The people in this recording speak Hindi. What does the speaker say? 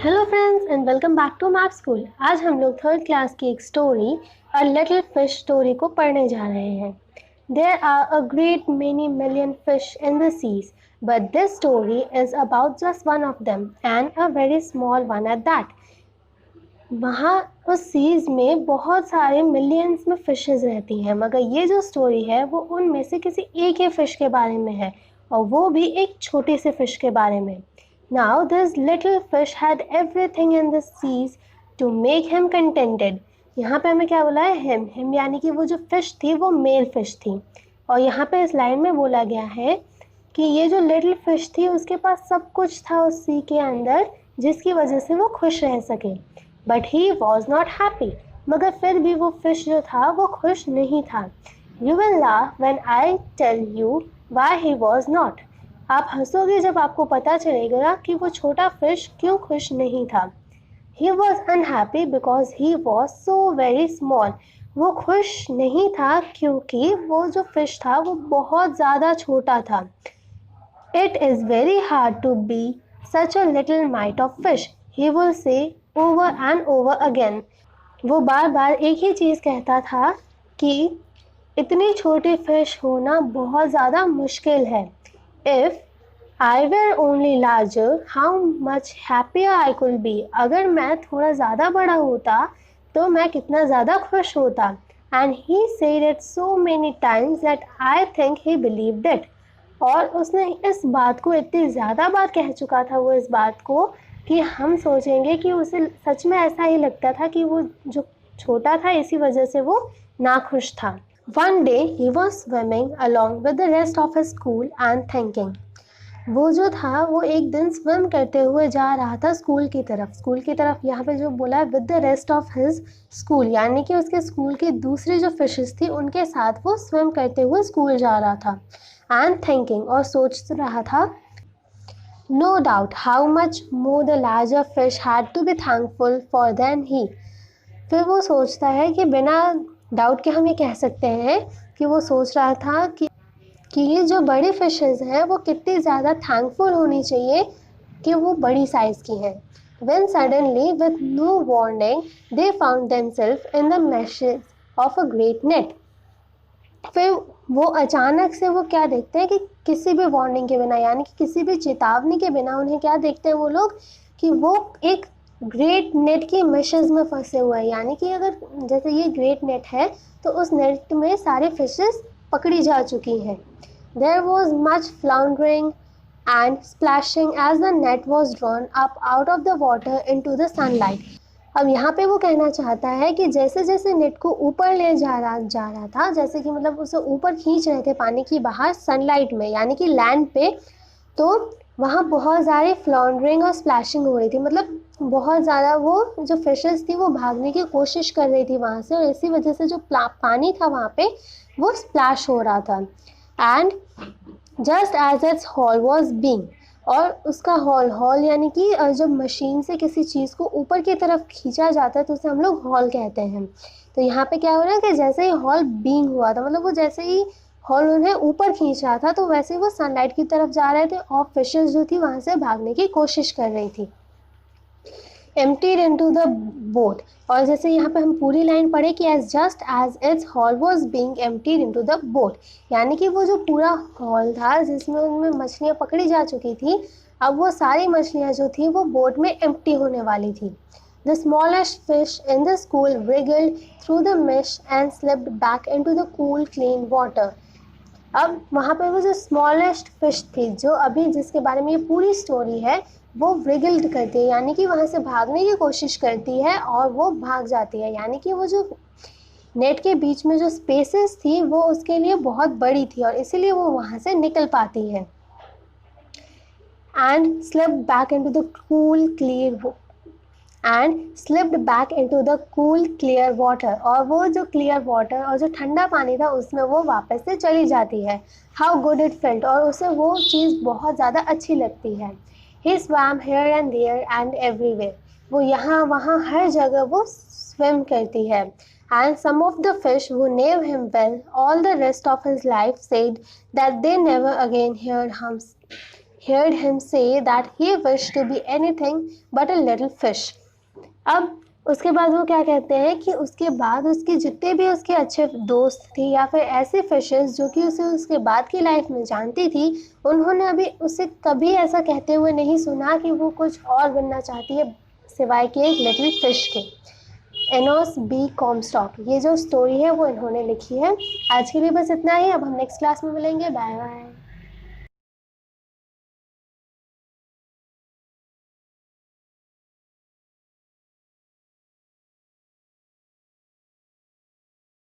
Hello friends and welcome back to map school. आज हम लोग थर्ड क्लास की एक story a little fish story को पढ़ने जा रहे हैं। There are a great many million fish in the seas but this story is about just one of them and a very small one at that. वहाँ उस सीज में बहुत सारे मिलियंस में फिशेस रहती हैं, मगर ये जो स्टोरी है वो उनमें से किसी एक ही फिश के बारे में है, और वो भी एक छोटे से फिश के बारे में। Now this little fish had everything in the seas to make him contented. यहाँ पे हमें क्या बोला है? हिम यानी कि वो जो फिश थी वो मेल फिश थी, और यहाँ पे इस लाइन में बोला गया है कि ये जो लिटिल फिश थी उसके पास सब कुछ था उस सी के अंदर जिसकी वजह से वो खुश रह सके। But he was not happy, मगर फिर भी वो फिश जो था वो खुश नहीं था। You will laugh when I tell you why he was not. आप हंसोगे जब आपको पता चलेगा कि वो छोटा फिश क्यों खुश नहीं था। He was unhappy because he was so very small. वो खुश नहीं था क्योंकि वो जो फिश था वो बहुत ज़्यादा छोटा था। It is very hard to be such a little mite of fish, he will say over and over again. वो बार बार एक ही चीज़ कहता था कि इतनी छोटी फिश होना बहुत ज़्यादा मुश्किल है। If I were only larger, how much happier I could be. अगर मैं थोड़ा ज़्यादा बड़ा होता तो मैं कितना ज़्यादा खुश होता। And he said it so many times that I think he believed it. और उसने इस बात को इतनी ज़्यादा बार कह चुका था वो इस बात को कि हम सोचेंगे कि उसे सच में ऐसा ही लगता था कि वो जो छोटा था इसी वजह से वो नाखुश था। One day he was swimming along with the rest of his school and thinking. वो जो था वो एक दिन स्विम करते हुए जा रहा था स्कूल की तरफ यहाँ पे जो बोला है with the rest of his school, यानी कि उसके स्कूल की दूसरी जो फिशेस थी उनके साथ वो स्विम करते हुए स्कूल जा रहा था। एंड थिंकिंग, और सोच रहा था, no doubt how much more the larger fish had to be thankful for than he. फिर वो सोचता है कि बिना डाउट के हम ये कह सकते हैं कि वो सोच रहा था कि ये जो बड़ी फिशेस हैं वो कितनी ज़्यादा थैंकफुल होनी चाहिए कि वो बड़ी साइज़ की हैं। When suddenly with no warning they found themselves in the meshes of a great net. फिर वो अचानक से वो क्या देखते हैं कि किसी भी वार्निंग के बिना, यानी कि किसी भी चेतावनी के बिना उन्हें क्या देखते हैं वो लोग कि वो एक ग्रेट नेट की मेशेस में फंसे हुए हैं। यानी कि अगर जैसे ये ग्रेट नेट है तो उस नेट में सारी फिशेस पकड़ी जा चुकी हैं। There was much floundering and splashing as the net was drawn up out of the water into the sunlight. अब यहाँ पे वो कहना चाहता है कि जैसे जैसे नेट को ऊपर ले जा रहा था, जैसे कि मतलब उसे ऊपर खींच रहे थे पानी की बाहर सनलाइट में, यानी कि लैंड पे, तो वहाँ बहुत सारी फ्लाउंडरिंग और स्प्लैशिंग हो रही थी। मतलब बहुत ज़्यादा वो जो फिशेस थी वो भागने की कोशिश कर रही थी वहाँ से, और इसी वजह से जो पानी था वहाँ पे वो स्प्लैश हो रहा था। And just as its hull was being, और उसका हॉल यानी कि जब मशीन से किसी चीज़ को ऊपर की तरफ खींचा जाता है तो उसे हम लोग हॉल कहते हैं। तो यहाँ पे क्या हो रहा है कि जैसे ही हॉल बींग हुआ था, मतलब वो जैसे ही हॉल उन्हें ऊपर खींच रहा था तो वैसे ही वो सनलाइट की तरफ जा रहे थे और फिशेस जो थी वहाँ से भागने की कोशिश कर रही थी। emptied into the boat, और जैसे यहाँ पे हम पूरी लाइन पढ़े कि as just as its hall was being emptied into the boat, यानी कि वो जो पूरा हॉल था जिसमें उनमें मछलियाँ पकड़ी जा चुकी थी, अब वो सारी मछलियाँ जो थी वो बोट में एम्प्टी होने वाली थी। The smallest fish in the school wriggled through the mesh and slipped back into the cool clean water. अब वहाँ पे वो जो स्मॉलेस्ट फिश थी जो अभी जिसके बारे में ये पूरी स्टोरी है वो wriggled करती है, यानी कि वहाँ से भागने की कोशिश करती है और वो भाग जाती है। यानी कि वो जो नेट के बीच में जो स्पेसेस थी वो उसके लिए बहुत बड़ी थी और इसीलिए वो वहाँ से निकल पाती है। and slipped back into the cool clear water, और वो जो क्लियर वाटर और जो ठंडा पानी था उसमें वो वापस से चली जाती है। How good it felt, और उसे वो चीज़ बहुत ज़्यादा अच्छी लगती है। He swam here and there and everywhere, वो यहाँ वहाँ हर जगह वो स्विम करती है। And some of the fish who knew him well all the rest of his life said that they never again heard him heard him say that he wished to be anything but a little fish. अब उसके बाद वो क्या कहते हैं कि उसके बाद उसके जितने भी उसके अच्छे दोस्त थे या फिर ऐसे फिशेस जो कि उसे उसके बाद की लाइफ में जानती थी, उन्होंने अभी उसे कभी ऐसा कहते हुए नहीं सुना कि वो कुछ और बनना चाहती है सिवाय कि एक लिटिल फिश के। एनोस बी कॉमस्टॉक, ये जो स्टोरी है वो इन्होंने लिखी है। आज के लिए बस इतना ही, अब हम नेक्स्ट क्लास में मिलेंगे। Bye bye.